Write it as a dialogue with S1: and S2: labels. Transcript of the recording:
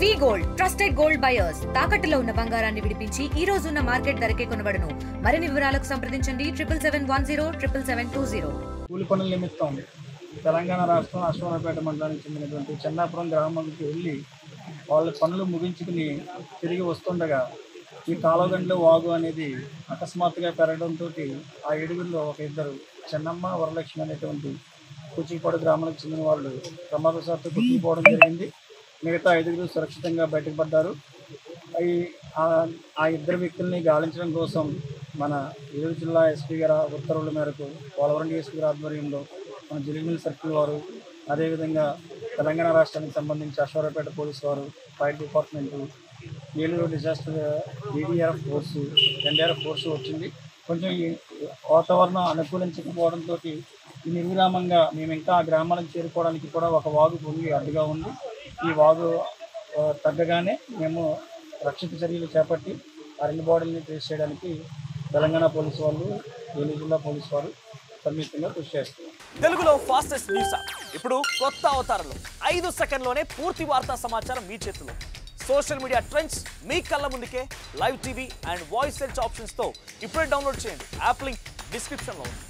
S1: వి gold trusted gold buyers తాకట్టులో ఉన్న బంగారాన్ని విడిపించి ఈ రోజు ఉన్న మార్కెట్ ధరకే కొనబడును. మరిన్ని వివరాలకు సంప్రదించండి 7710772020.
S2: కూలి పనుల నిమిత్తం తెలంగాణ రాష్ట్రం అశ్వరావుపేట మండలానికి చెందినటువంటి చెన్నాపురం గ్రామానికి వెళ్ళి వాళ్ళ పనులు ముగించుకుని తిరిగి వస్తుండగా ఈ కాలువగండ్ల వాగు అనేది అకస్మాత్తుగా పెరగడంతో ఆ ఏడుగురిలో ఒక ఇద్దరు చెన్నమ్మ వరలక్ష్మి అనేటువంటి కూచిపాడు గ్రామానికి చెందిన వాళ్ళు ప్రమాదవశాత్తు కొట్టుకుపోవడం జరిగింది. మిగతా ఐదుగురు సురక్షితంగా బయటపడ్డారు. ఆ ఇద్దరు వ్యక్తుల్ని గాలించడం కోసం మన ఏలూరు జిల్లా ఎస్పీ గారి ఉత్తర్వుల మేరకు పోలవరం డిఎస్పీ గారి ఆధ్వర్యంలో మన జిలిమిల్ సర్కిల్ వారు, అదేవిధంగా తెలంగాణ రాష్ట్రానికి సంబంధించి అశ్వరావుపేట పోలీసు వారు, fire department, Eluru disaster DDRF force, NDRF force వచ్చింది. కొంచెం ఈ వాతావరణం అనుకూలించకపోవడంతో ఈ నిర్విరామంగా మేము ఇంకా ఆ గ్రామాలకు చేరుకోవడానికి కూడా ఒక వాగు పొంగి అడ్డుగా ఉంది. ఈ వాగు తగ్గగానే మేము రక్షిత చర్యలు చేపట్టి ఆ రెండు బాడీని ట్రేస్ చేయడానికి తెలంగాణ పోలీసు వాళ్ళు, ఏలూరు జిల్లా పోలీసు వారు సంయుక్తంగా కృషి చేస్తున్నారు.
S3: తెలుగులో ఫాస్టెస్ట్ న్యూస్ ఇప్పుడు కొత్త అవతారంలో 5 సెకండ్లోనే పూర్తి వార్తా సమాచారం మీ చేతిలో. సోషల్ మీడియా ట్రెండ్స్ మీ కళ్ళ ముందుకే live TV and voice search ఆప్షన్స్తో ఇప్పుడే డౌన్లోడ్ చేయండి. యాప్ లింక్ డిస్క్రిప్షన్లో ఉంది.